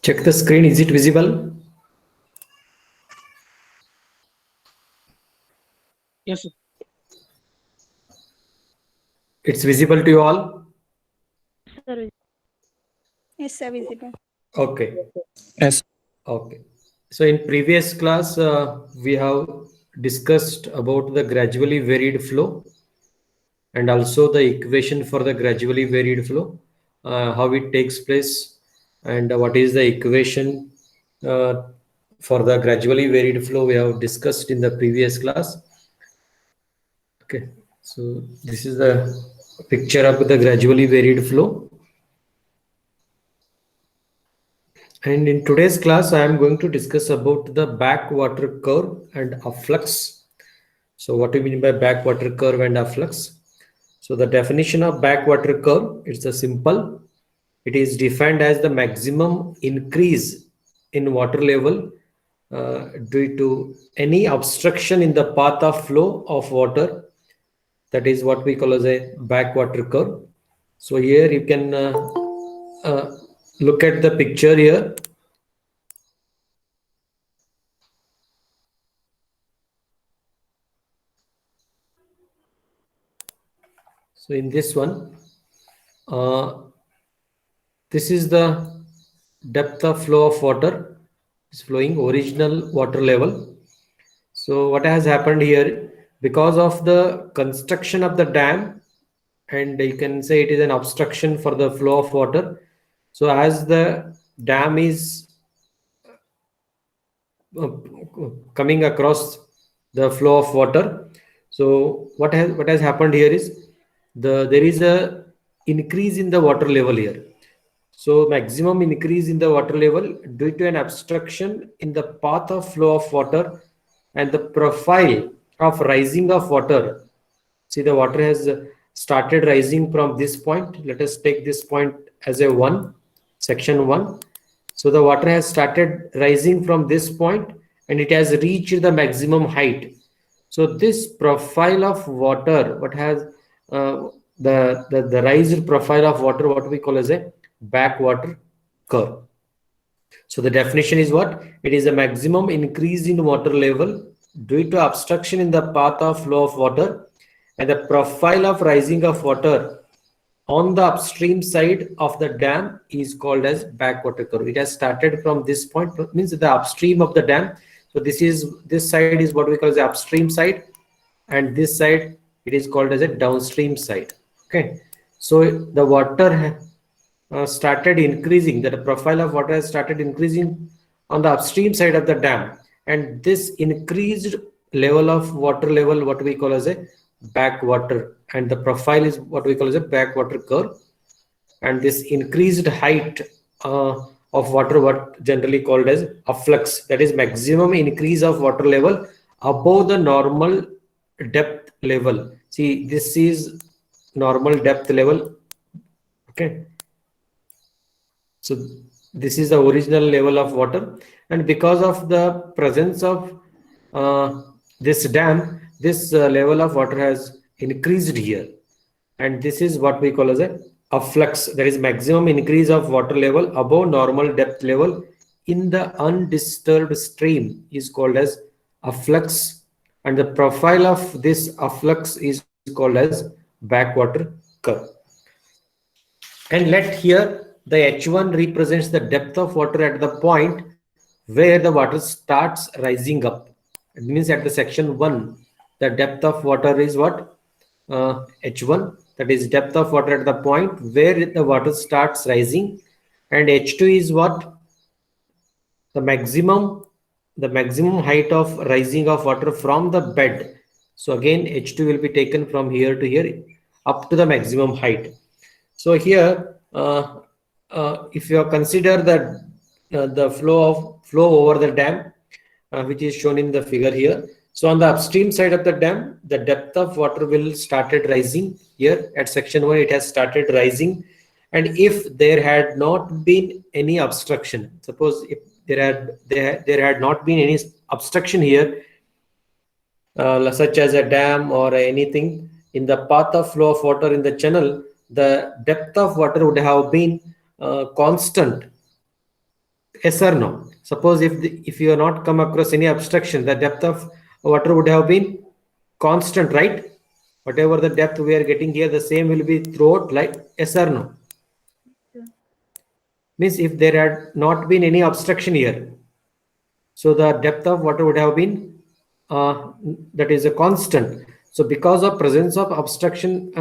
Check the screen. Is it visible? Yes, sir. It's visible to you all? Yes, sir, visible. Okay. Yes. Okay. So in previous class, we have discussed about the gradually varied flow and also the equation for the gradually varied flow, how it takes place, and what is the equation for the gradually varied flow we have discussed in the previous class. Okay, so this is the picture of the gradually varied flow. And in today's class, I am going to discuss about the backwater curve and afflux. So what do you mean by backwater curve and afflux? So the definition of backwater curve, it's a simple. It is defined as the maximum increase in water level due to any obstruction in the path of flow of water. That is what we call as a backwater curve. So here you can look at the picture here. So in this one, this is the depth of flow of water. It's flowing original water level. So what has happened here, because of the construction of the dam, and you can say it is an obstruction for the flow of water. So as the dam is coming across the flow of water, so what has happened here is there is a increase in the water level here. So maximum increase in the water level due to an obstruction in the path of flow of water and the profile of rising of water. See, the water has started rising from this point. Let us take this point as a 1, section 1. So the water has started rising from this point and it has reached the maximum height. So this profile of water, what has the rised profile of water, what we call as a backwater curve. So the definition is what? It is a maximum increase in water level due to obstruction in the path of flow of water and the profile of rising of water on the upstream side of the dam is called as backwater curve. It has started from this point, means the upstream of the dam. So this side is what we call as the upstream side, and this side it is called as a downstream side. Okay, so the water started increasing, that the profile of water has started increasing on the upstream side of the dam, and this increased level of water level, what we call as a backwater, and the profile is what we call as a backwater curve. And this increased height of water, what generally called as afflux, that is maximum increase of water level above the normal depth level. See, this is normal depth level. Okay, so this is the original level of water, and because of the presence of this dam, this level of water has increased here, and this is what we call as a afflux. There is maximum increase of water level above normal depth level in the undisturbed stream is called as afflux, and the profile of this afflux is called as backwater curve. And let here the H1 represents the depth of water at the point where the water starts rising up. It means at the section 1, the depth of water is what? H1, that is depth of water at the point where the water starts rising, and H2 is what? The maximum height of rising of water from the bed. So again, H2 will be taken from here to here up to the maximum height. So here, if you consider that the flow over the dam, which is shown in the figure here. So on the upstream side of the dam, the depth of water will started rising here at section 1. It has started rising, and if there had not been any obstruction, suppose if there had not been any obstruction here, such as a dam or anything in the path of flow of water in the channel, the depth of water would have been constant Yes or no? Suppose if you have not come across any obstruction, the depth of water would have been constant, right? Whatever the depth we are getting here, the same will be throughout, like yes or no? Means if there had not been any obstruction here, so the depth of water would have been that is a constant. So because of presence of obstruction,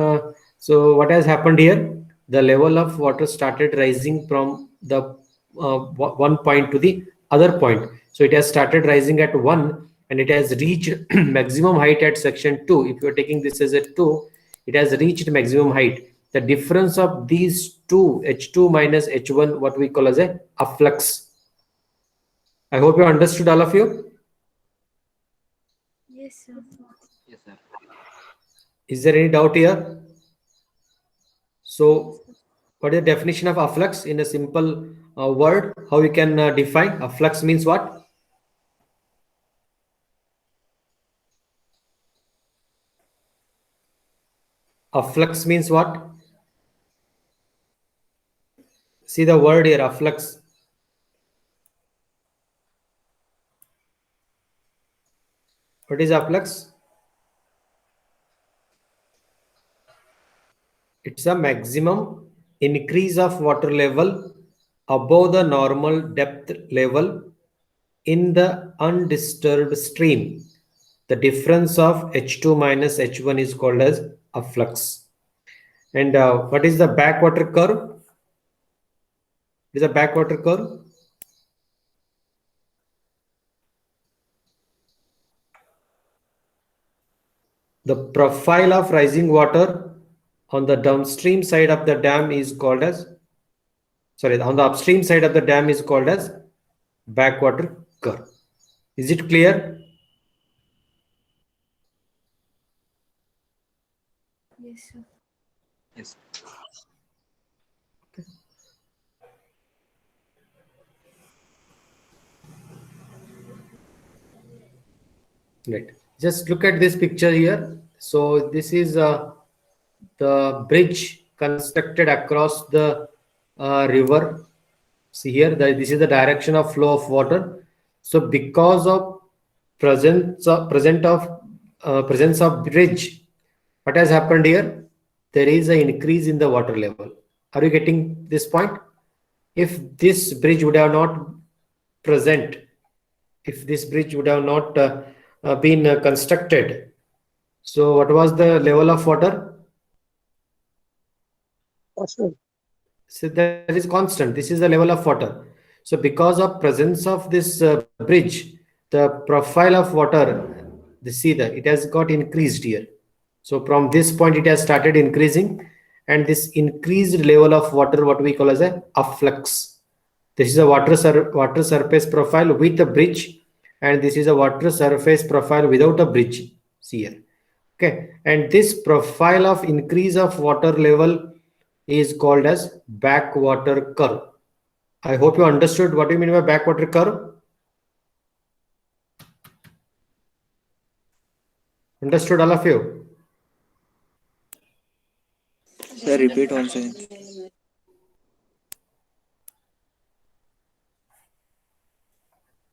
so what has happened here? The level of water started rising from the one point to the other point. So it has started rising at 1 and it has reached maximum height at section 2. If you are taking this as a 2, it has reached maximum height. The difference of these two, H2 minus H1, what we call as a afflux. I hope you understood, all of you. Yes, sir. Yes, sir. Is there any doubt here? So, what is the definition of afflux in a simple word? How we can define afflux means what? Afflux means what? See the word here, afflux. What is afflux? It's a maximum increase of water level above the normal depth level in the undisturbed stream. The difference of H2 minus H1 is called as afflux. And what is the backwater curve? It is a backwater curve. The profile of rising water on the downstream side of the dam is called as, sorry, on the upstream side of the dam is called as backwater curve. Is it clear? Yes, sir. Yes. Right. Just look at this picture here. So this is the bridge constructed across the river. See here, this is the direction of flow of water. So because of presence of bridge, what has happened here? There is an increase in the water level. Are you getting this point? If this bridge would have not present, if this bridge would have not been constructed, so what was the level of water? So that is constant. This is the level of water. So because of presence of this bridge, the profile of water, see that it has got increased here. So from this point, it has started increasing, and this increased level of water, what we call as a afflux. This is a water surface profile with a bridge, and this is a water surface profile without a bridge. See here. Okay, and this profile of increase of water level is called as backwater curve. I hope you understood what you mean by backwater curve. Understood, all of you? Sir, repeat once again.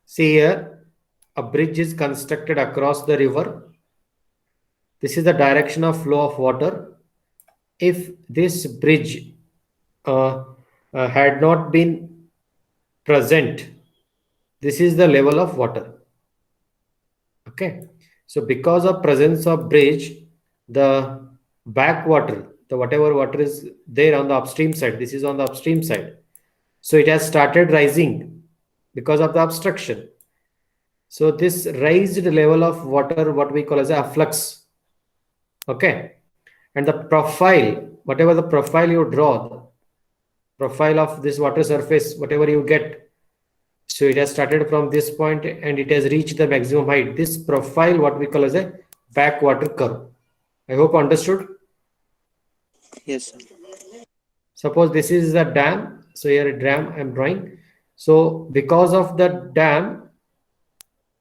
See here, a bridge is constructed across the river. This is the direction of flow of water. If this bridge had not been present, this is the level of water. Okay, so because of presence of bridge, the backwater, the whatever water is there on the upstream side, this is on the upstream side, so it has started rising because of the obstruction. So this raised level of water, what we call as a afflux. Okay, and the profile, whatever the profile you draw, the profile of this water surface, whatever you get, so it has started from this point and it has reached the maximum height. This profile, what we call as a backwater curve. I hope understood. Yes, sir. Suppose this is the dam. So here a dam I'm drawing. So because of the dam,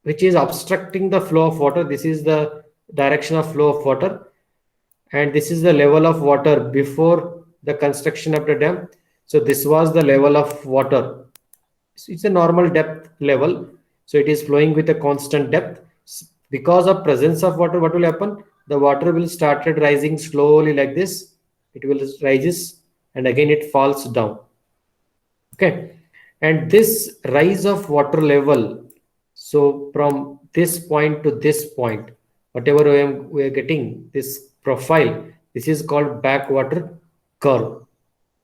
which is obstructing the flow of water, this is the direction of flow of water. And this is the level of water before the construction of the dam. So this was the level of water. it's a normal depth level. So it is flowing with a constant depth. Because of presence of water, what will happen? The water will started rising slowly like this. It will rises and again it falls down. Okay. And this rise of water level, so from this point to this point, whatever we are getting, this profile, this is called backwater curve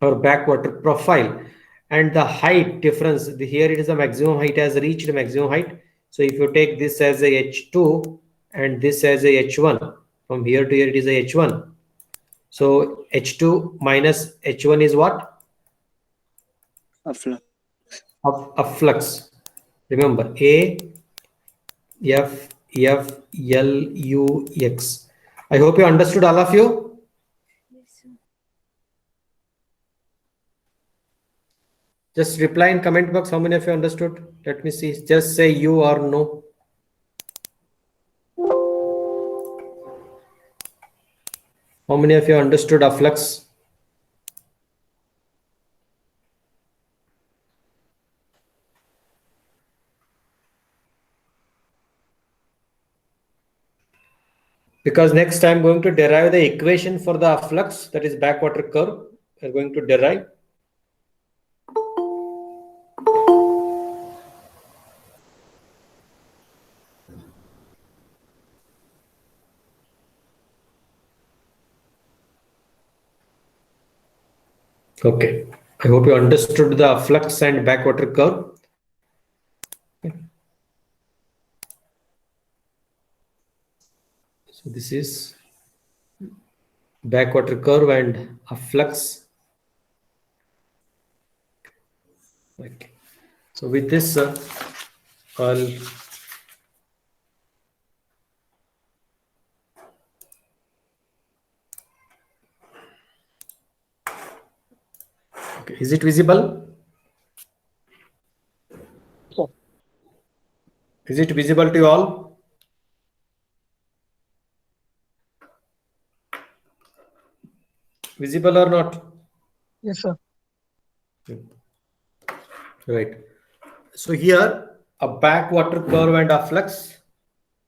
or backwater profile. And the height difference, here it is the maximum height, has reached maximum height. So if you take this as a H2 and this as a H1, from here to here it is a H1. So H2 minus H1 is what? A flux. Of flux. Remember, A F F L U X. I hope you understood, all of you. Yes, sir. Just reply in comment box how many of you understood. Let me see. Just say you or no. How many of you understood a flux? Because next I'm going to derive the equation for the flux, that is backwater curve. We're going to derive. Okay. I hope you understood the flux and backwater curve. So this is backwater curve and a flux. Okay. So with this, I'll okay. Is it visible? Sure. Is it visible to you all? Visible or not? Yes, sir. Right. So here a backwater curve and a flux,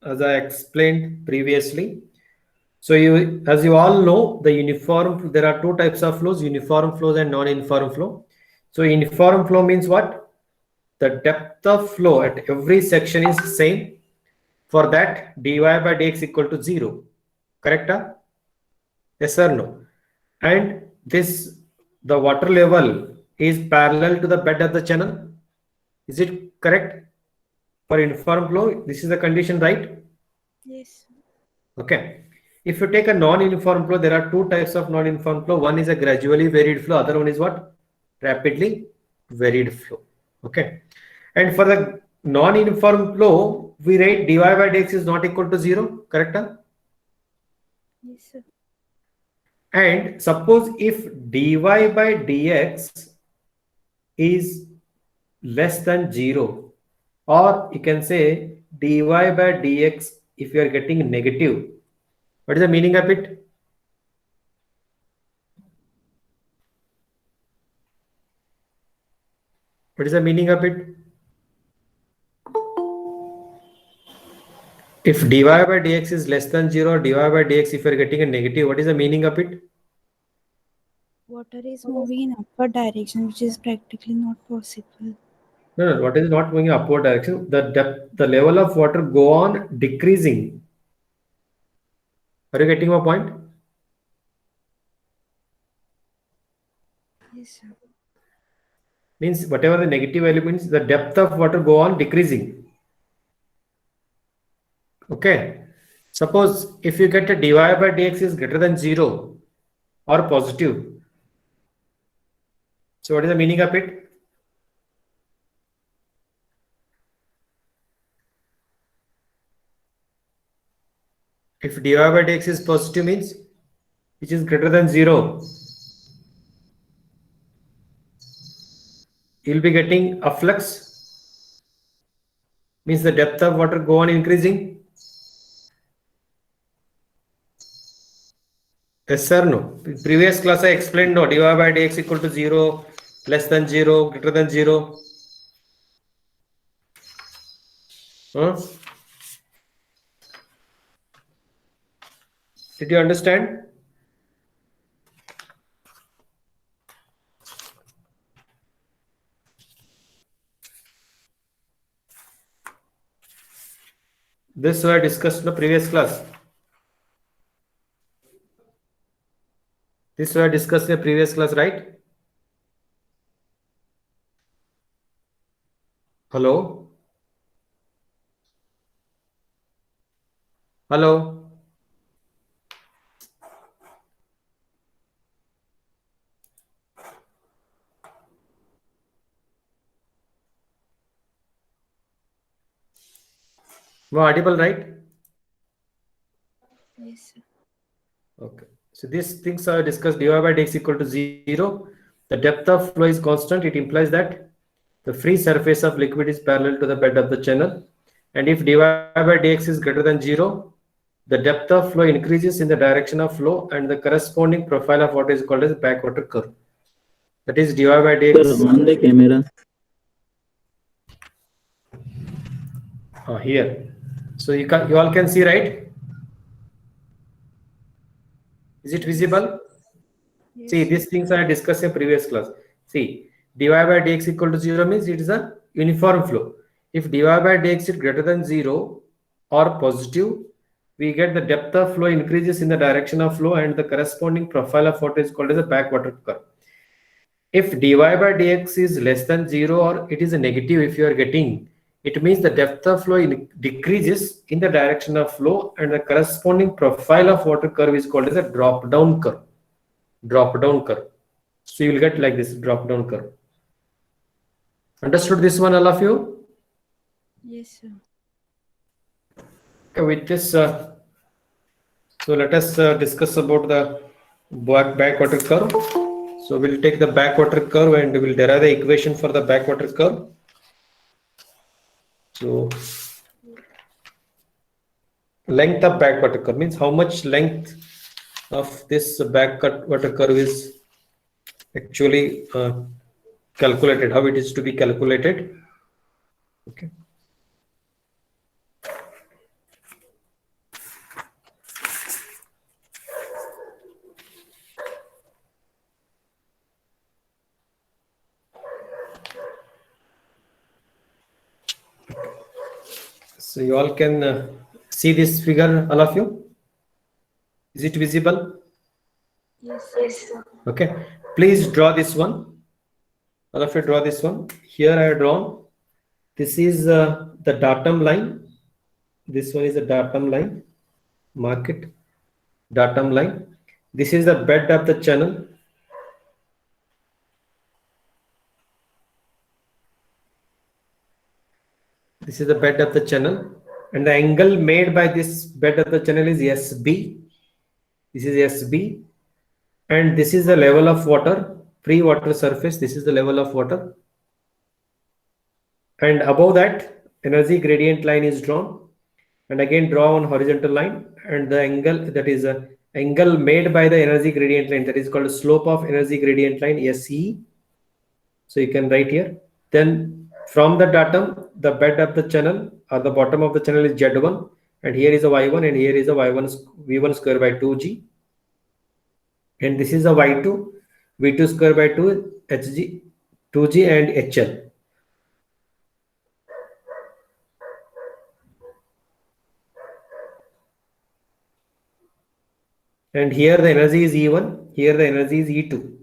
as I explained previously. So you, as you all know, the uniform, there are two types of flows, uniform flows and non-uniform flow. So uniform flow means what? The depth of flow at every section is same. For that, dy by dx equal to 0. Correct? Yes or no? And this, the water level is parallel to the bed of the channel. Is it correct? For uniform flow, this is the condition, right? Yes. Okay. If you take a non-uniform flow, there are two types of non-uniform flow. One is a gradually varied flow. Other one is what? Rapidly varied flow. Okay. And for the non-uniform flow, we write dy by dx is not equal to 0. Correct? Yes, sir. And suppose if dy by dx is less than 0, or you can say dy by dx if you are getting negative, what is the meaning of it? What is the meaning of it? If dy by dx is less than 0, or dy by dx if you are getting a negative, what is the meaning of it? Water is moving in upward direction, which is practically not possible. No, what is not moving upward direction? The depth, the level of water go on decreasing. Are you getting my point? Yes, sir. Means whatever the negative value means, the depth of water go on decreasing. Okay. Suppose if you get a dy by dx is greater than 0 or positive. So what is the meaning of it? If dy by dx is positive means which is greater than 0, you will be getting a flux, means the depth of water go on increasing. Yes sir, no. In previous class I explained no, dy by dx equal to 0, less than 0, greater than 0. Huh? Did you understand? This were discussed in the previous class. This were discussed in the previous class, right? Hello? Hello? Am I audible, right? Yes, sir. Okay. So these things are discussed. dy by dx equal to 0. The depth of flow is constant. It implies that the free surface of liquid is parallel to the bed of the channel. And if dy by dx is greater than 0, the depth of flow increases in the direction of flow and the corresponding profile of what is called as backwater curve. That is dy by dx. Sir, on the camera. Here. So you all can see, right? Is it visible? Yes, See, sir. these things I discussed in previous class. See, dy by dx equal to 0 means it is a uniform flow. If dy by dx is greater than 0 or positive, we get the depth of flow increases in the direction of flow and the corresponding profile of what is called as a backwater curve. If dy by dx is less than 0 or it is a negative, if you are getting, it means the depth of flow decreases in the direction of flow and the corresponding profile of water curve is called as a drop down curve. Drop down curve. So you will get like this drop down curve. Understood this one, all of you? Yes, sir. Okay, with this, so let us discuss about the backwater curve. So we'll take the backwater curve and we'll derive the equation for the backwater curve. So length of backwater curve means how much length of this backwater curve is actually calculated, how it is to be calculated. Okay. So you all can see this figure, all of you. Is it visible? Yes, sir. Okay. Please draw this one. All of you draw this one. Here I have drawn. This is the datum line. This one is a datum line. Mark it. Datum line. This is the bed of the channel. This is the bed of the channel. And the angle made by this bed of the channel is SB. This is SB. And this is the level of water, free water surface. This is the level of water. And above that, energy gradient line is drawn. And again, draw on horizontal line. And the angle, that is a angle made by the energy gradient line, that is called slope of energy gradient line, SE. So you can write here. Then from the datum, the bed of the channel or the bottom of the channel is Z1. And here is a Y1 and here is a V1 square by 2G. And this is a Y2, V2 square by 2, HG, 2G and HL. And here the energy is E1, here the energy is E2.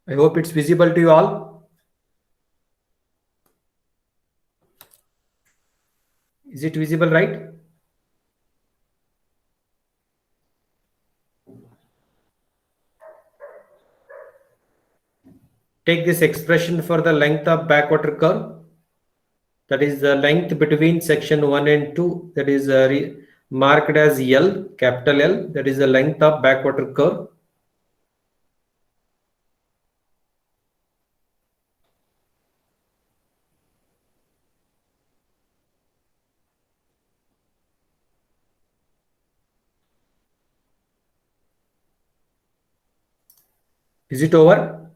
I hope it's visible to you all. Is it visible, right? Take this expression for the length of backwater curve. That is the length between section 1 and 2. That is marked as L, capital L. That is the length of backwater curve. Is it over?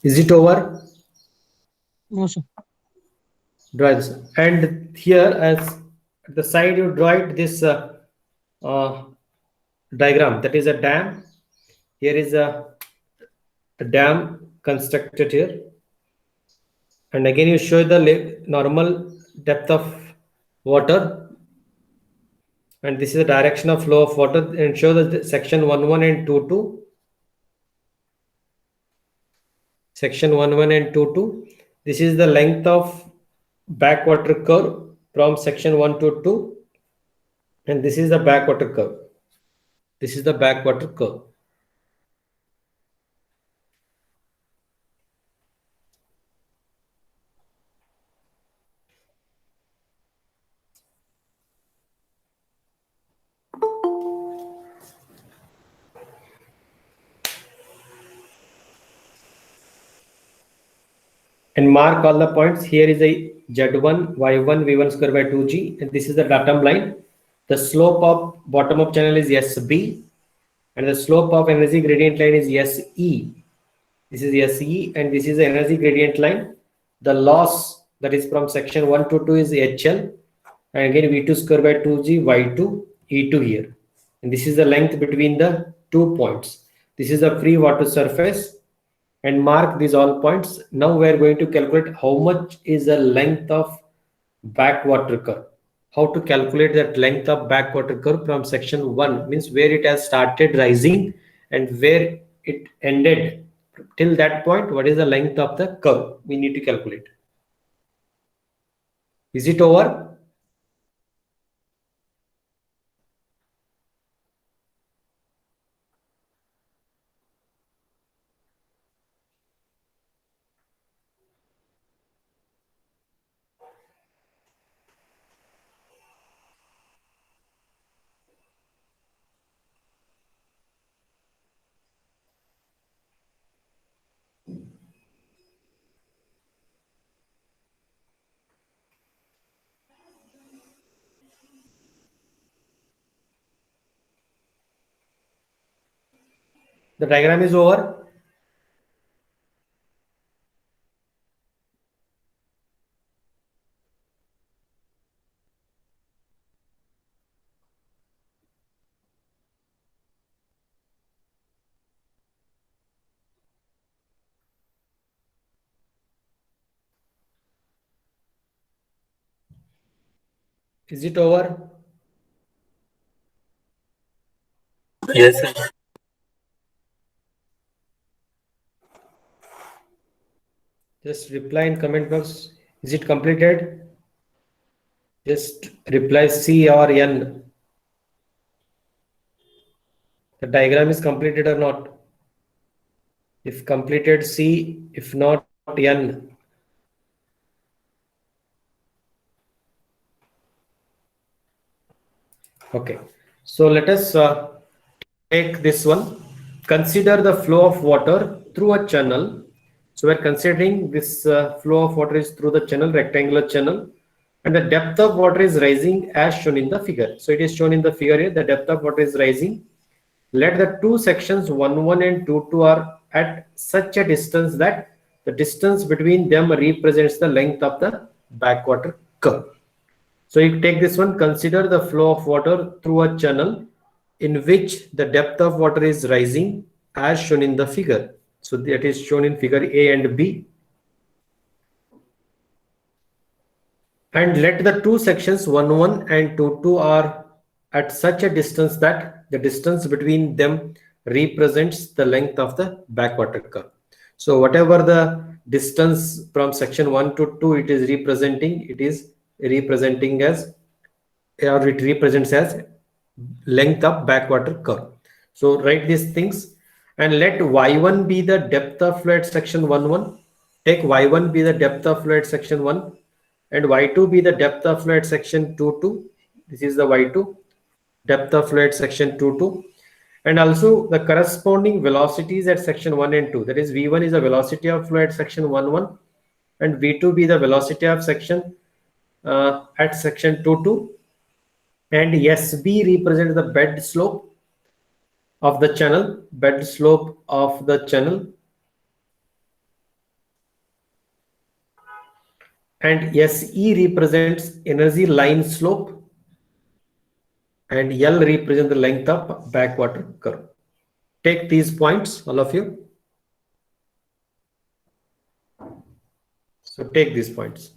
Is it over? No, sir. Draw this. And here, as at the side, you draw it this uh, diagram. That is a dam. Here is a dam constructed here. And again, you show the normal depth of water. And this is the direction of flow of water. And show the section 11 and 22. Section 11 and 22. This is the length of backwater curve from section 1 to 2. And this is the backwater curve. This is the backwater curve. And mark all the points. Here is a Z1, Y1, V1 square by 2G, and this is the datum line. The slope of bottom of channel is SB, and the slope of energy gradient line is SE. This is SE, and this is the energy gradient line. The loss that is from section 1 to 2 is HL, and again V2 square by 2G, Y2, E2 here. And this is the length between the 2 points. This is the free water surface. And mark these all points. Now we are going to calculate how much is the length of backwater curve. How to calculate that length of backwater curve from section 1 means where it has started rising and where it ended. Till that point, what is the length of the curve? We need to calculate. Is it over? The diagram is over. Is it over? Yes, sir. Just reply in comment box. Is it completed? Just reply C or N. The diagram is completed or not? If completed, C. If not, N. Okay. So let us take this one. Consider the flow of water through a channel. So we're considering this flow of water is through the channel, rectangular channel, and the depth of water is rising as shown in the figure. So it is shown in the figure here, the depth of water is rising. Let the two sections 1, 1 and 2, 2 are at such a distance that the distance between them represents the length of the backwater curve. So you take this one, consider the flow of water through a channel in which the depth of water is rising as shown in the figure. So that is shown in figure A and B. And let the two sections 1, 1 and 2, 2 are at such a distance that the distance between them represents the length of the backwater curve. So whatever the distance from section 1 to 2 it is representing as, or it represents as length of backwater curve. So write these things and let y1 be the depth of flow at section 1, 1. Take y1 be the depth of flow at section 1 and y2 be the depth of flow at section 2, 2. This is the y2 depth of flow at section 2, 2. And also the corresponding velocities at section 1 and 2. That is v1 is the velocity of flow at section 1, 1 and v2 be the velocity of section at section 2, 2. And SB represents the bed slope of the channel, and SE represents energy line slope, and L represents the length of backwater curve. Take these points, all of you. So take these points.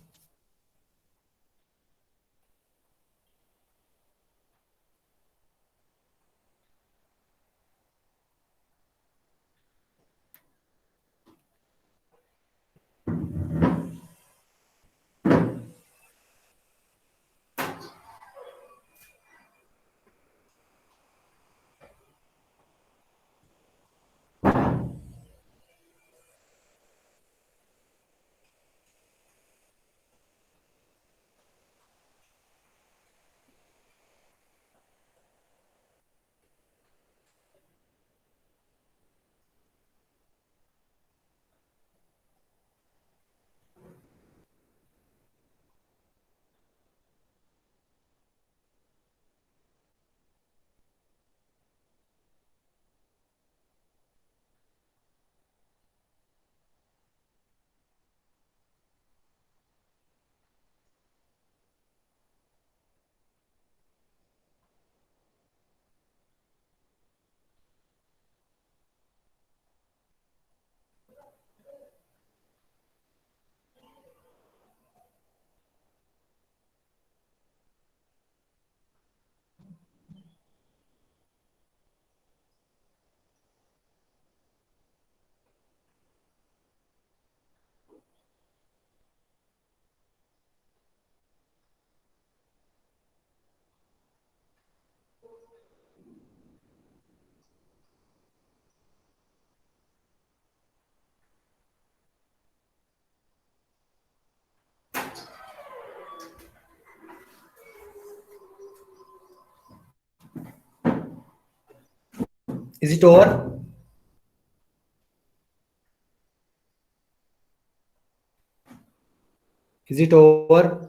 Is it over? Is it over?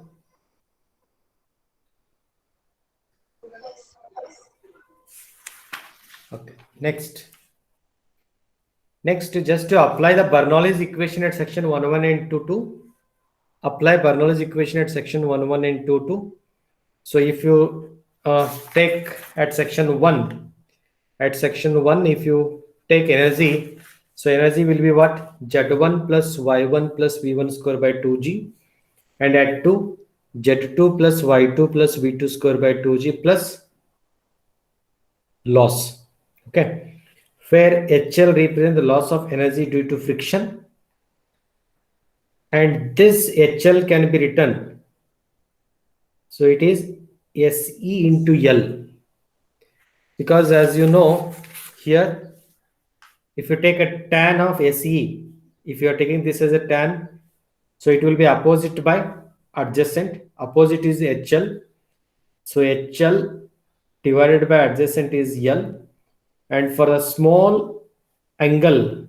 Okay. Next, just to apply the Bernoulli's equation at section 11 and 22. Apply Bernoulli's equation at section 11 and 22. So if you take at section 1, if you take energy, so energy will be what? Z1 plus Y1 plus V1 square by 2G, and at 2, Z2 plus Y2 plus V2 square by 2G plus loss. Okay, where HL represents the loss of energy due to friction, and this HL can be written, so it is SE into L, because as you know here, if you take a tan of SE, if you are taking this as a tan, so it will be opposite by adjacent. Opposite is HL, so HL divided by adjacent is L. And for a small angle,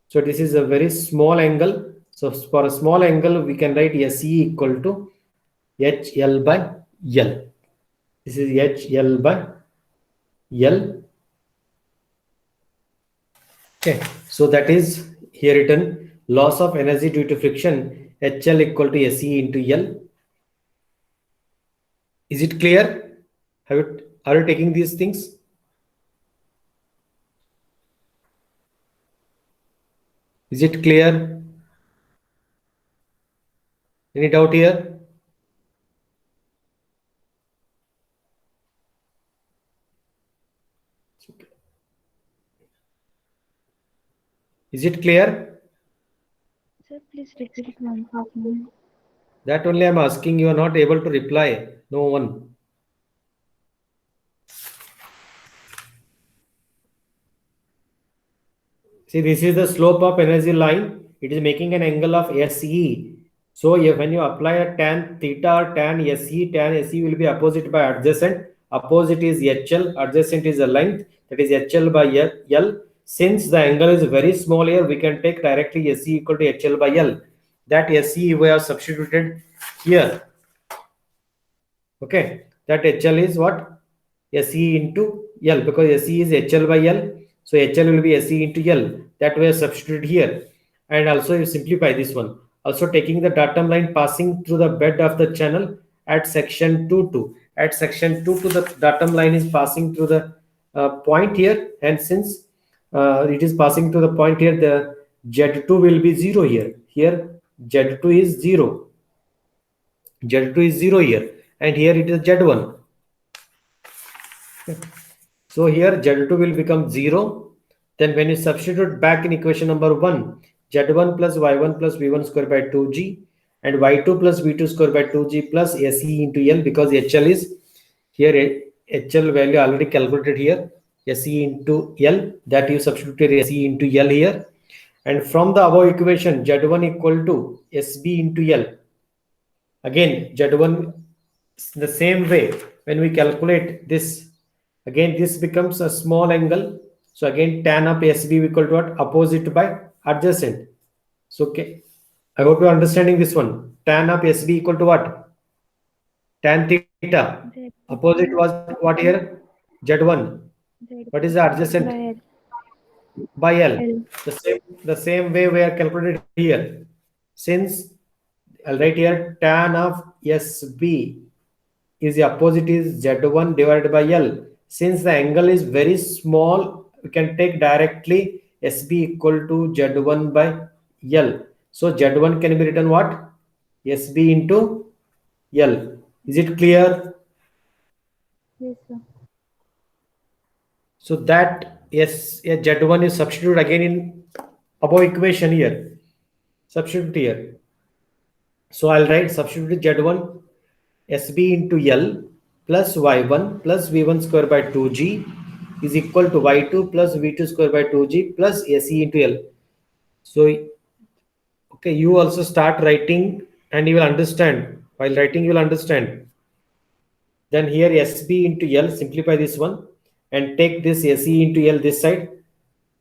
so this is a very small angle, so for a small angle we can write SE equal to HL by L. This is HL by L. Okay, so that is here written, loss of energy due to friction, HL equal to SE into L. Is it clear? Are you taking these things? Is it clear? Any doubt here? Is it clear? Sir, please repeat it once again. That only I'm asking. You are not able to reply. No one. See, this is the slope of energy line. It is making an angle of SE. So when you apply a tan theta or tan SE will be opposite by adjacent. Opposite is HL, adjacent is the length, that is HL by L. Since the angle is very small here, we can take directly SE equal to HL by L. That SE we have substituted here. Okay, that HL is what? SE into L, because SE is HL by L. So HL will be SE into L. That we have substituted here. And also you simplify this one. Also taking the datum line passing through the bed of the channel at section 2 at section 2 the datum line is passing through the point here, and since it is passing to the point here, the Z2 will be 0 here. Here Z2 is 0. Z2 is 0 here, and here it is Z1. So here Z2 will become 0. Then when you substitute back in equation number 1, Z1 plus Y1 plus V1 square by 2G and Y2 plus V2 square by 2G plus SE into L, because HL is here, HL value already calculated here, SE into L, that you substituted SE into L here. And from the above equation, Z1 equal to SB into L. Again, Z1 the same way when we calculate this, again this becomes a small angle. So again tan of SB equal to what? Opposite by adjacent. So okay, I hope you are understanding this one. Tan of SB equal to what? Tan theta. Opposite was what here? Z1. What is the adjacent? By L. L. The same way we are calculated here. Since I'll write here tan of SB is the opposite is Z1 divided by L. Since the angle is very small, we can take directly SB equal to Z1 by L. So Z1 can be written what? SB into L. Is it clear? Yes, sir. So that Z1 is substituted again in above equation here. Substitute here. So I'll write substitute Z1 SB into L plus Y1 plus V1 square by 2G is equal to Y2 plus V2 square by 2G plus SE into L. So, okay, you also start writing and you will understand. While writing, you will understand. Then here SB into L, simplify this one and take this SE into L this side.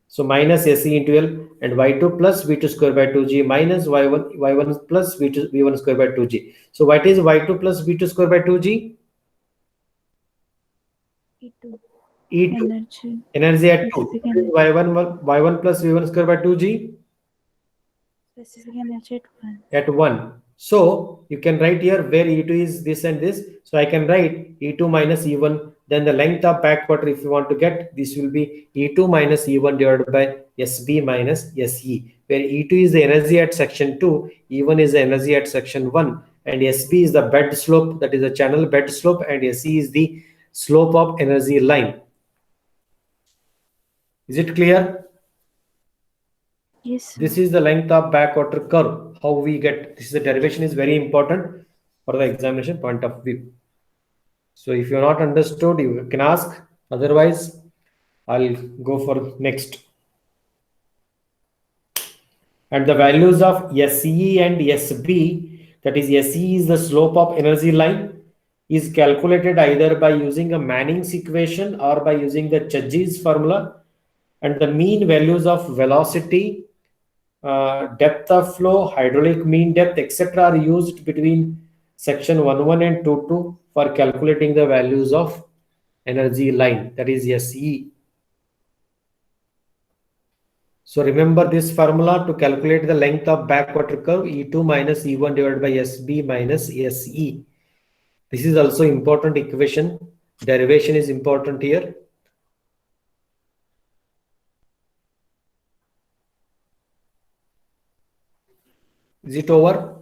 So minus SE into L and Y2 plus V2 square by 2G minus Y1 plus V1 square by 2G. So what is Y2 plus V2 square by 2G? E2. E2. Energy at 2. Specific energy. Y1 plus V1 square by 2G? Specific energy at 1. At 1. So you can write here where E2 is this and this. So I can write E2 minus E1. Then the length of backwater, if you want to get, this will be E2 minus E1 divided by SB minus SE. Where E2 is the energy at section 2, E1 is the energy at section 1, and SB is the bed slope, that is the channel bed slope, and SE is the slope of energy line. Is it clear? Yes, sir. This is the length of backwater curve. How we get this, is the derivation is very important for the examination point of view. So if you are not understood, you can ask. Otherwise, I'll go for next. And the values of SE and SB, that is SE is the slope of energy line, is calculated either by using a Manning's equation or by using the Chudzy's formula. And the mean values of velocity, depth of flow, hydraulic mean depth, etc. are used between section 1.1 and 2.2 for calculating the values of energy line, that is SE. So remember this formula to calculate the length of backwater curve, E2 minus E1 divided by SB minus SE. This is also important equation. Derivation is important here. Is it over?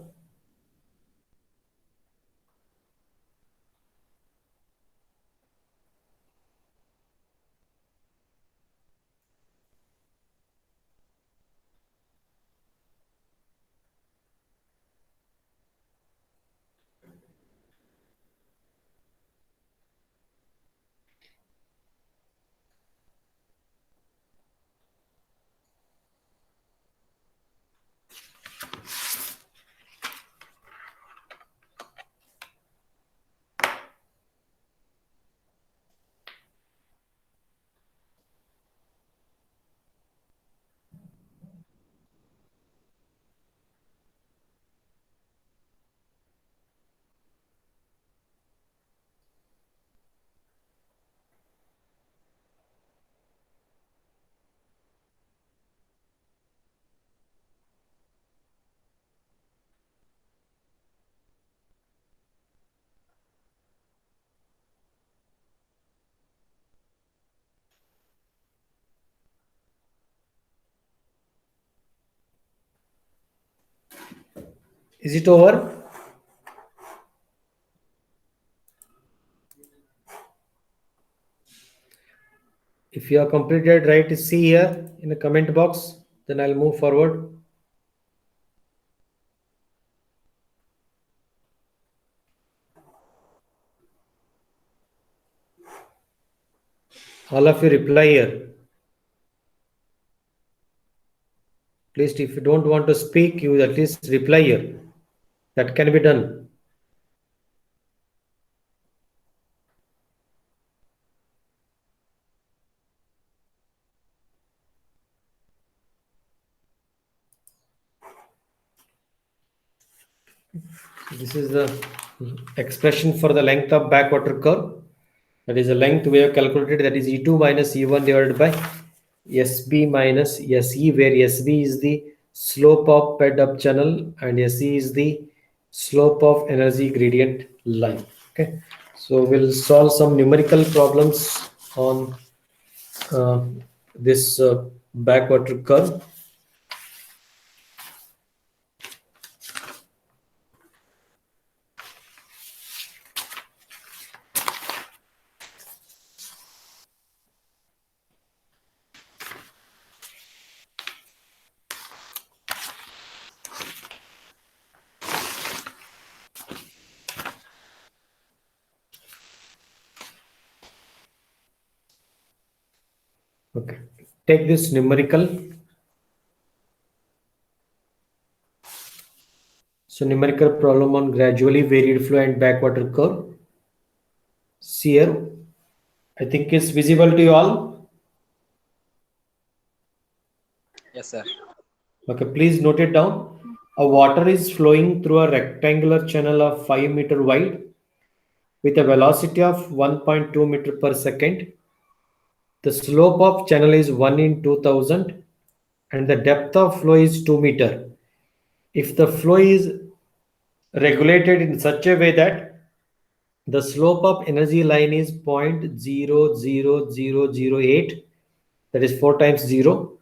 Is it over? If you have completed, write C here in the comment box. Then I'll move forward. All of you reply here. At least if you don't want to speak, you at least reply here. That can be done. This is the expression for the length of backwater curve. That is the length we have calculated, that is E2 minus E1 divided by SB minus SE, where SB is the slope of fed up channel and SE is the slope of energy gradient line. Okay, so we'll solve some numerical problems on this backwater curve. Okay, take this numerical. So numerical problem on gradually varied flow and backwater curve. See here, I think it's visible to you all. Yes, sir. Okay, please note it down. A water is flowing through a rectangular channel of 5 meter wide with a velocity of 1.2 meter per second. The slope of channel is 1 in 2000 and the depth of flow is 2 meter. If the flow is regulated in such a way that the slope of energy line is 0.00008, that is 4 times 0,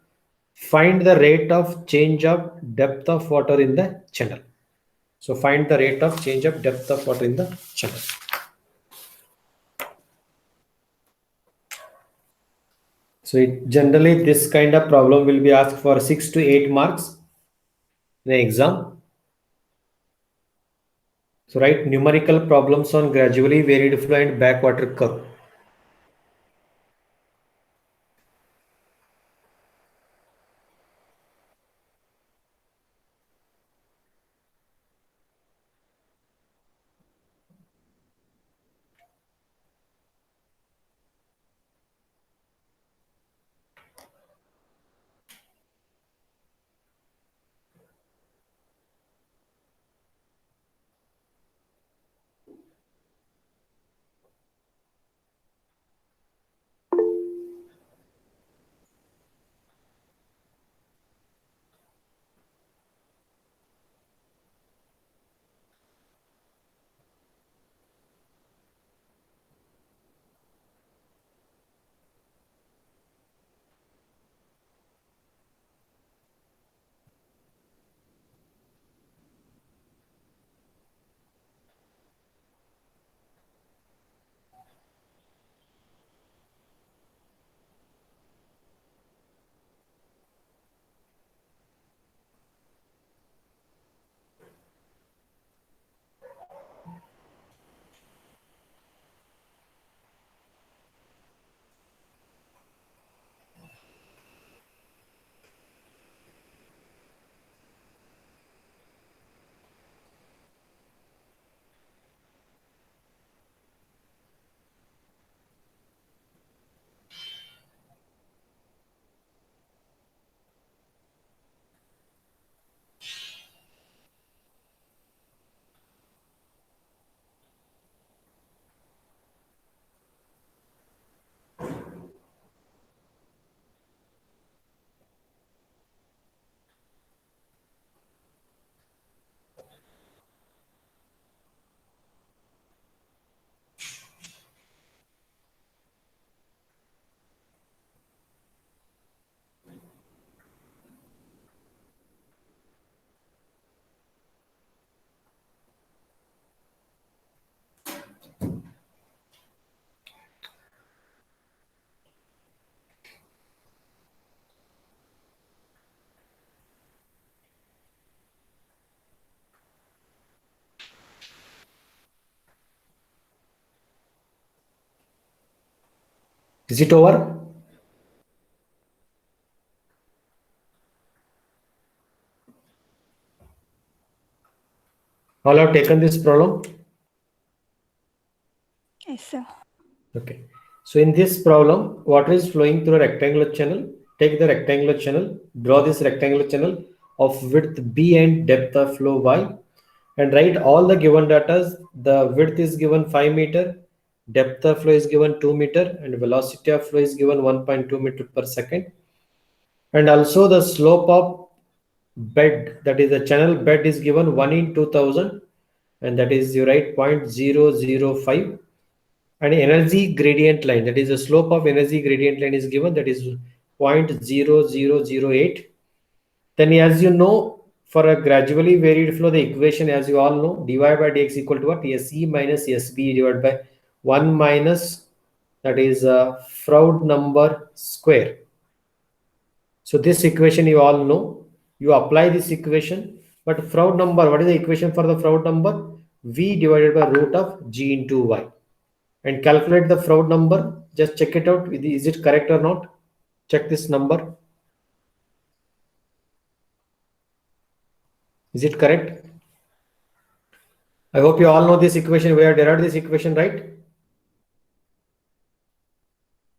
find the rate of change of depth of water in the channel. So find the rate of change of depth of water in the channel. So generally this kind of problem will be asked for 6 to 8 marks in the exam. So write numerical problems on gradually varied flow and backwater curve. Is it over? All have taken this problem? Yes, sir. Okay. So in this problem, water is flowing through a rectangular channel. Take the rectangular channel, draw this rectangular channel of width B and depth of flow Y, and write all the given data. The width is given 5 meter, depth of flow is given 2 meter, and velocity of flow is given 1.2 meter per second. And also the slope of bed, that is the channel bed, is given 1 in 2000, and that is you write 0.005. And energy gradient line, that is the slope of energy gradient line, is given, that is 0.0008. Then as you know, for a gradually varied flow, the equation, as you all know, dy by dx equal to what? Se minus sb divided by 1 minus, that is Froude number square. So this equation you all know. You apply this equation, but Froude number, what is the equation for the Froude number? V divided by root of g into y. And calculate the Froude number. Just check it out. Is it correct or not? Check this number. Is it correct? I hope you all know this equation. We have derived this equation, right?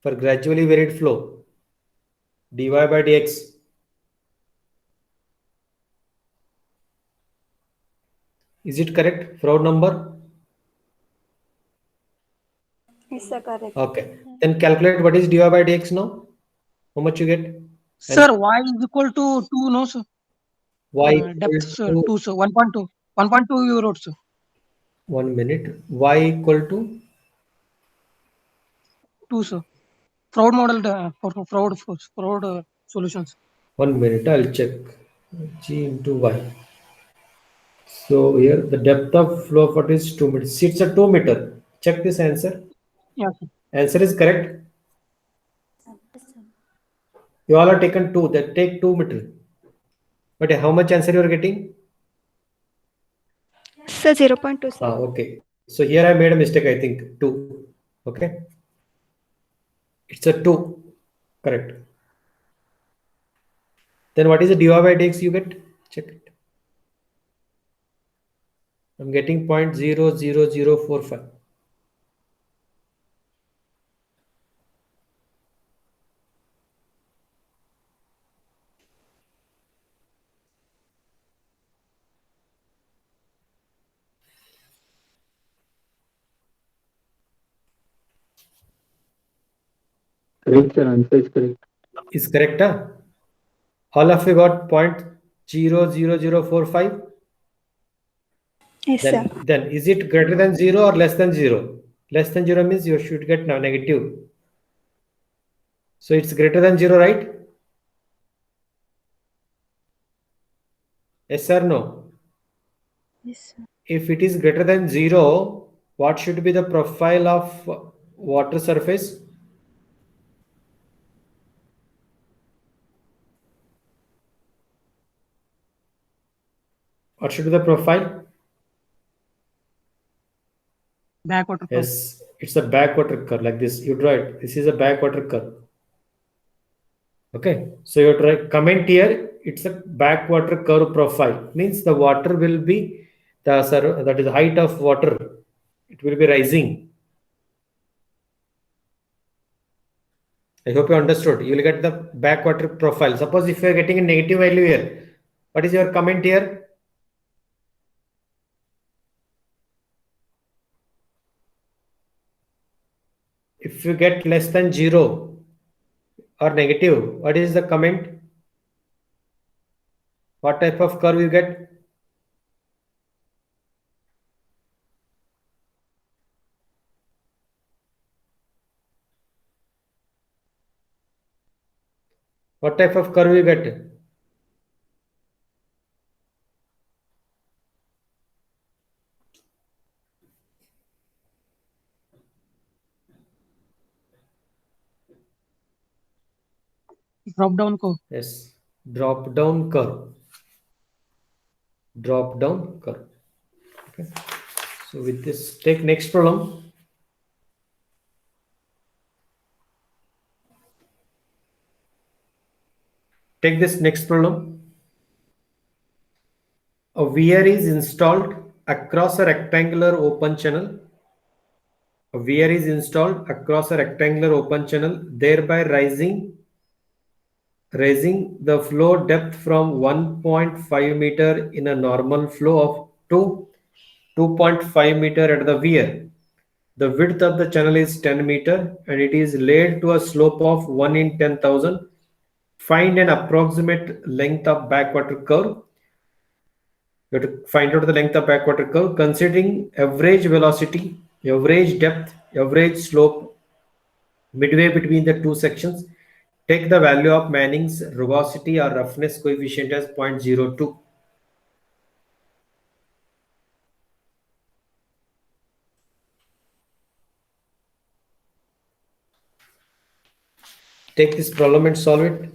For gradually varied flow, dy by dx. Is it correct? Froude number? Yes, sir, correct. Okay. Then calculate what is dy by dx now. How much you get? Sir, y is equal to 2, no, sir? Y Depth, equal sir, to 2, sir. 1.2. 1.2 you wrote, sir. 1 minute. Y equal to 2, sir. Fraud model for fraud solutions. 1 minute. I'll check. G into Y. So here the depth of flow of what is 2 meters. It's a 2 meter. Check this answer. Yeah, sir. Answer is correct. You all are taken 2. That take 2 meter. But how much answer you are getting? Sir, 0.2, sir. Okay. So here I made a mistake. I think 2. Okay. It's a 2. Correct. Then what is the dy by dx you get? Check it. I'm getting 0.00045. Correct, sir. Answer is correct. Is correct, huh? All of you got 0.00045. Yes, sir. Then is it greater than 0 or less than 0? Less than 0 means you should get now negative. So it's greater than 0, right? Yes or no? Yes, sir. If it is greater than 0, what should be the profile of water surface? What should be the profile? Backwater curve. Yes, it's a backwater curve like this. You draw it. This is a backwater curve. Okay, so you try comment here. It's a backwater curve profile. Means the water will be that is the height of water. It will be rising. I hope you understood. You will get the backwater profile. Suppose if you are getting a negative value here, what is your comment here? If you get less than 0 or negative, what is the comment? What type of curve you get? What type of curve you get? Drop down curve. Yes, drop down curve. Drop down curve. Okay. So with this, take next problem. Take this next problem. A weir is installed across a rectangular open channel. A weir is installed across a rectangular open channel, thereby raising the flow depth from 1.5 meter in a normal flow of 2.5 meter at the weir. The width of the channel is 10 meter and it is laid to a slope of 1 in 10,000. Find an approximate length of backwater curve. You have to find out the length of backwater curve considering average velocity, average depth, average slope midway between the two sections. Take the value of Manning's rugosity or roughness coefficient as 0.02. Take this problem and solve it.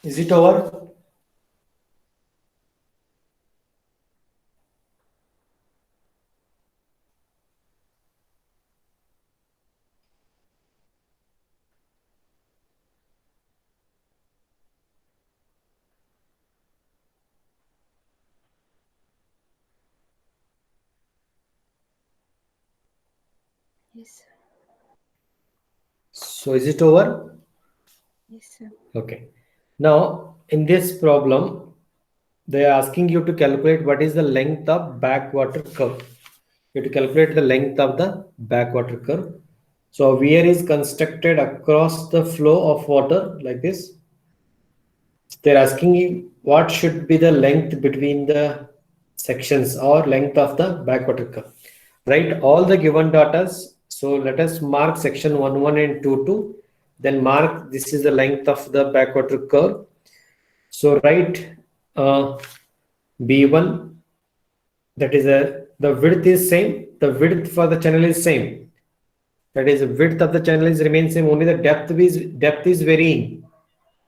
Is it over? Yes, sir. So is it over? Yes, sir. Okay. Now in this problem, they are asking you to calculate what is the length of backwater curve. You have to calculate the length of the backwater curve. So a weir is constructed across the flow of water like this. They're asking you what should be the length between the sections or length of the backwater curve. Write all the given data. So let us mark section 11 and 22. Then mark this is the length of the backwater curve. So write B1, that is the width is same. The width for the channel is same. That is the width of the channel is remains same. Only the depth is varying.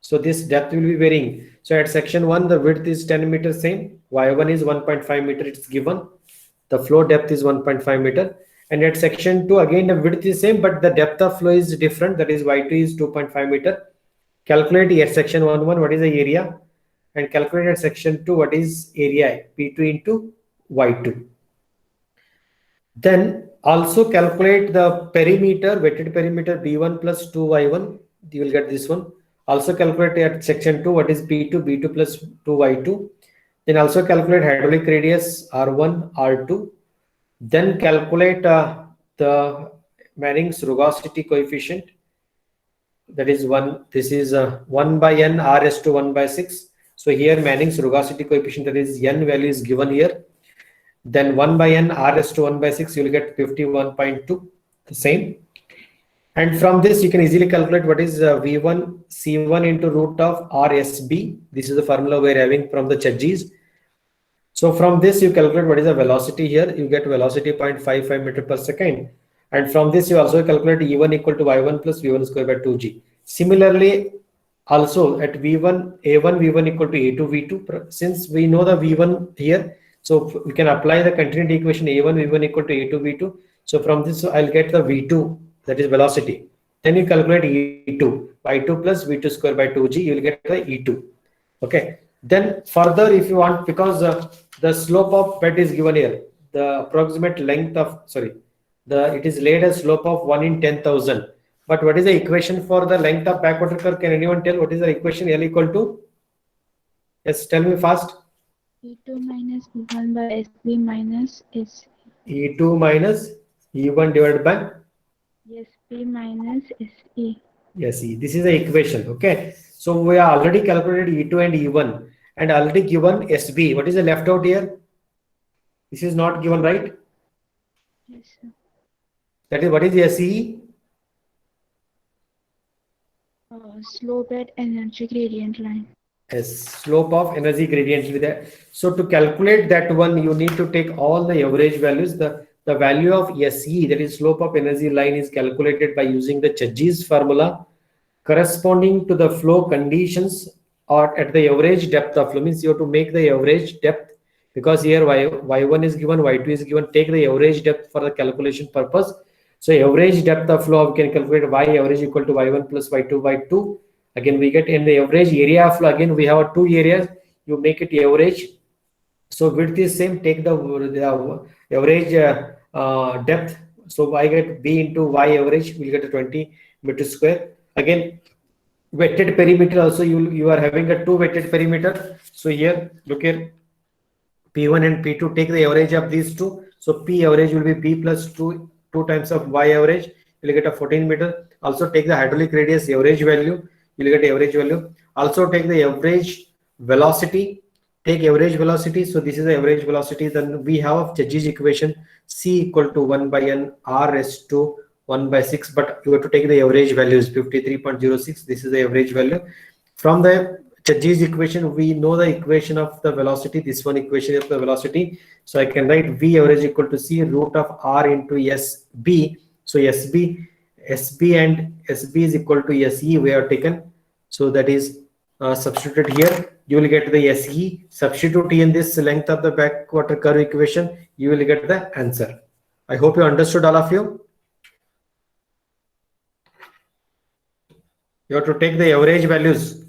So this depth will be varying. So at section 1, the width is 10 meters same. Y1 is 1.5 meter. It's given. The flow depth is 1.5 meter. And at section 2, again the width is same, but the depth of flow is different. That is Y2 is 2.5 meter. Calculate at section 1 what is the area, and calculate at section 2 what is area P2 into Y2. Then also calculate the perimeter, wetted perimeter B1 plus 2Y1. You will get this one. Also calculate at section 2 what is B2 plus 2Y2. Then also calculate hydraulic radius R1, R2. Then calculate the Manning's rugosity coefficient. That is 1. This is 1 by n RS to 1 by 6. So here Manning's rugosity coefficient, that is n value is given here. Then 1 by n RS to 1 by 6, you will get 51.2, the same. And from this, you can easily calculate what is V1 C1 into root of RSB. This is the formula we are having from the Chajis. So from this you calculate what is the velocity here. You get velocity 0.55 meter per second. And from this you also calculate E1 equal to Y1 plus V1 square by 2G. Similarly, also at V1, A1, V1 equal to A2, V2. Since we know the V1 here, so we can apply the continuity equation A1, V1 equal to A2, V2. So from this I'll get the V2, that is velocity. Then you calculate E2, Y2 plus V2 square by 2G, you will get the E2. Okay. Then further, if you want, because the slope of bed is given here, the approximate length of, sorry, it is laid as slope of 1 in 10,000. But what is the equation for the length of backwater curve? Can anyone tell what is the equation? L equal to? Yes, tell me fast. E2 minus E1 by SB minus S. E2 minus E1 divided by SP minus SE. SE. This is the equation. Okay. So we are already calculated E2 and E1 and already given SB. What is the left out here? This is not given, right? Yes, sir. That is, what is SE? Slope at energy gradient line. Yes, slope of energy gradient with that. So to calculate that one, you need to take all the average values. The value of SE, that is slope of energy line, is calculated by using the Chudzy's formula corresponding to the flow conditions or at the average depth of flow. Means you have to make the average depth, because here y1 is given, y2 is given. Take the average depth for the calculation purpose. So average depth of flow, we can calculate y average equal to y1 plus y2 by 2. Again we get in the average area of flow. Again we have two areas, you make it average. So width is same, take the average depth. So I get b into y average, we'll get a 20 meter square. Again wetted perimeter, also you are having a two wetted perimeter. So here look here, P1 and P2, take the average of these two. So P average will be B plus 2 times of Y average. You will get a 14 meter. Also take the hydraulic radius average value. You will get average value. Also take the average velocity. Take average velocity. So this is the average velocity. Then we have Chudzy's equation, C equal to 1 by N R S to 1 by 6. But you have to take the average values, 53.06. This is the average value. From the Chudzy's equation, we know the equation of the velocity, this one equation of the velocity. So I can write V average equal to C root of R into SB. So SB and SB is equal to SE we have taken. So that is substituted here. You will get the SE. Substitute in this length of the backwater curve equation. You will get the answer. I hope you understood, all of you. You have to take the average values.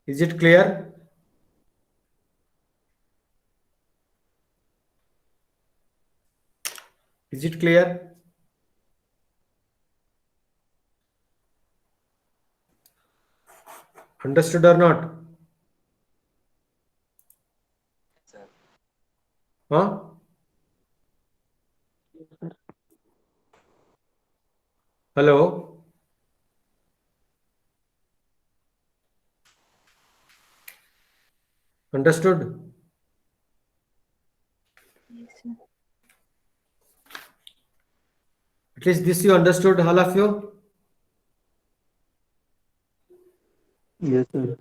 Is it clear? Is it clear? Understood or not? Huh? Hello? Understood? Yes, sir. At least this you understood, all of you? Yes, sir.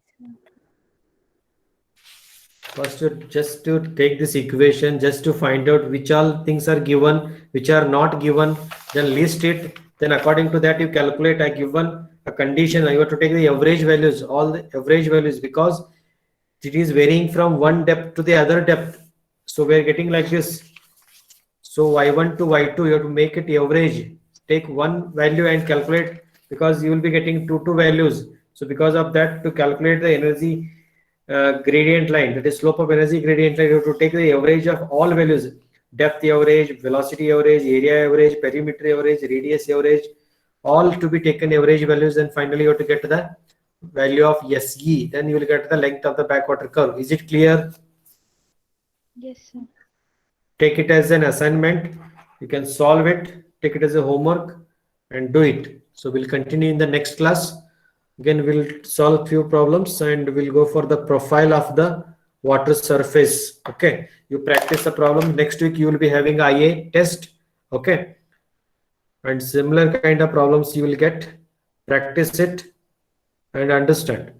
First, just to take this equation, just to find out which all things are given, which are not given, then list it. Then according to that, you calculate. I given a condition. You have to take the average values, all the average values, because it is varying from one depth to the other depth. So we are getting like this. So y1 to y2, you have to make it average. Take one value and calculate, because you will be getting two values. So because of that, to calculate the energy gradient line, that is slope of energy gradient line, you have to take the average of all values: depth average, velocity average, area average, perimeter average, radius average, all to be taken average values. And finally you have to get the value of SE. Then you will get the length of the backwater curve. Is it clear? Yes, sir. Take it as an assignment. You can solve it. Take it as a homework and do it. So we'll continue in the next class. Again, we'll solve few problems and we'll go for the profile of the water surface. Okay. You practice the problem. Next week you will be having IA test. Okay. And similar kind of problems you will get. Practice it and understand.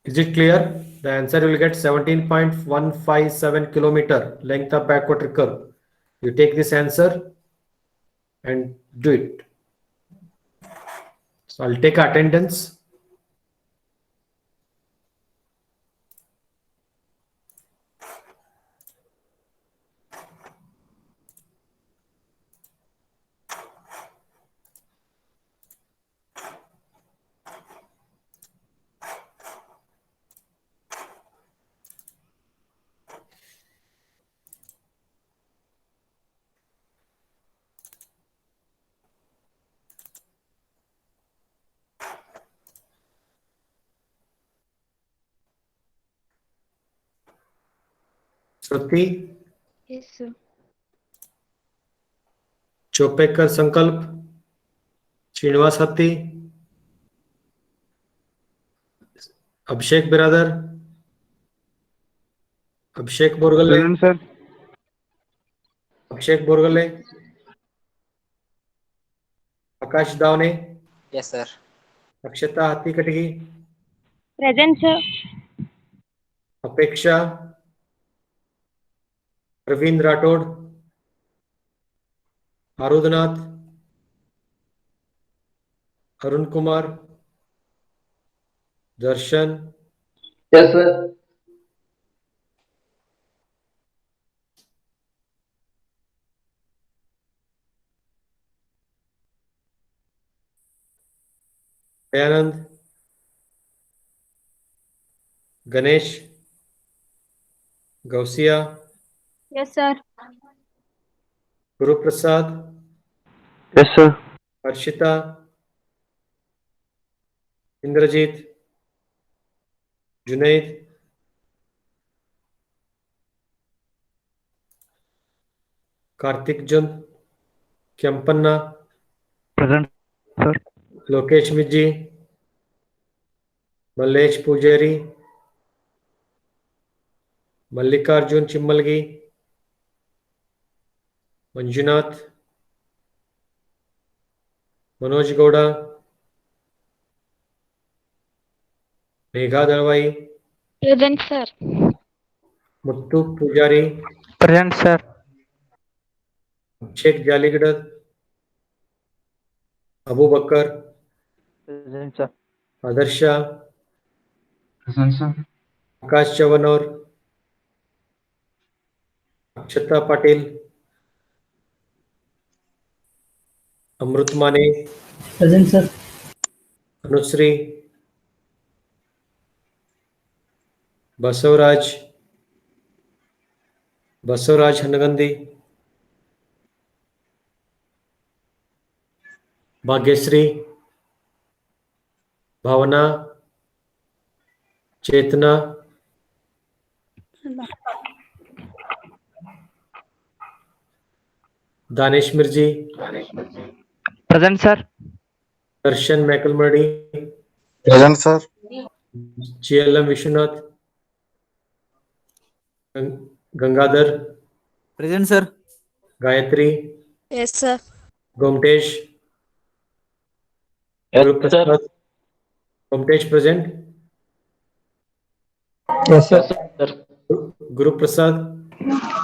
Is it clear? The answer you will get 17.157 kilometer length of backwater curve. You take this answer and do it. So I'll take attendance. Shruti, Yes, sir. Chopekar Sankalp, Srinivas Hatti, Abhishek Biradar, Abhishek Borgale, Present, sir. Abhishek Borgale, Akash Davne, Yes, sir. Akshata Hatti Katigi, Present, sir. Apeksha, Praveen Rathod, Arudhanath, Arun Kumar, Darshan, Yes, sir. Dayanand, Ganesh, Gausia, Yes, sir. Guru Prasad, Yes, sir. Harshita, Indrajit, Junaid, Karthik Jun, Kyampanna, Present, sir. Lokesh Miji, Mallesh Pujari, Mallikarjun Chimmalgi, Manjunath, Manoj Gowda, Megha Dalwai, Present, sir. Muttu Pujari, Present, sir. Sheikh Jaligadad, Abu Bakar, Present, sir. Adarsha, Present, sir. Akash Chavanor, Akshata Patil, Amrut Mane, Present, sir. Anusri, Basavaraj, Basavaraj Hanagandi, Bhagyasri, Bhavana, Chetna, Danish Mirji, Present, sir. Darshan McElmurdy, Present, sir. GLM Vishwanath, Gangadhar, Present, sir. Gayatri, Yes, sir. Gomtesh, Yes, Guru sir. Prasad, Gomtesh present, Yes, Yes, sir. Guru Prasad,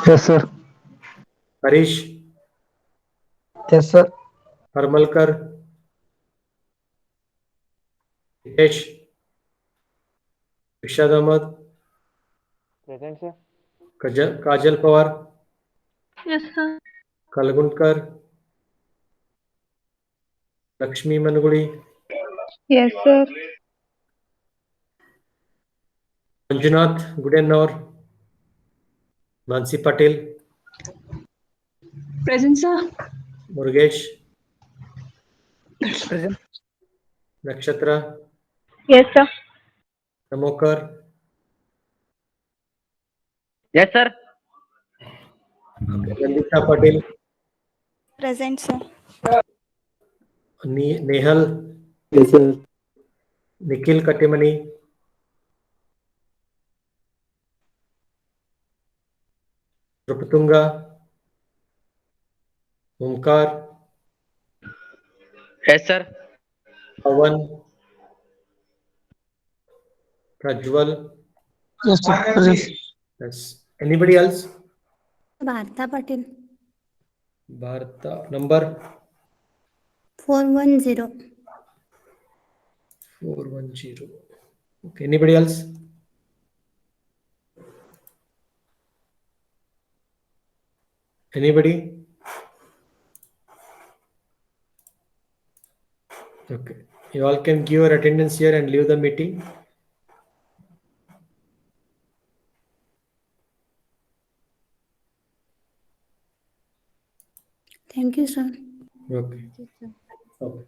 Yes, sir. Harish, Yes, sir. Harmalkar, Hitesh, Ishad Ahmad, Present, sir. Kajal Pawar, Yes, sir. Kalgunkar, Lakshmi Manugudi, Yes, sir. Manjunath Gudennaur, Mansi Patil, Present, sir. Murugesh, Present. Nakshatra, Yes, sir. Namokar, Yes, sir. Nandita Patil, Present, sir. Nehal, Yes, sir. Nikhil Katimani, Rupatunga, Omkar, Yes, sir. Pawan, Prajwal. Yes, sir. Present. Yes. Anybody else? Bharta Patil. Bharta. Number 410. 410. Okay. Anybody else? Anybody? Okay. You all can give your attendance here and leave the meeting. Thank you, sir. Okay. Yes, sir. Okay.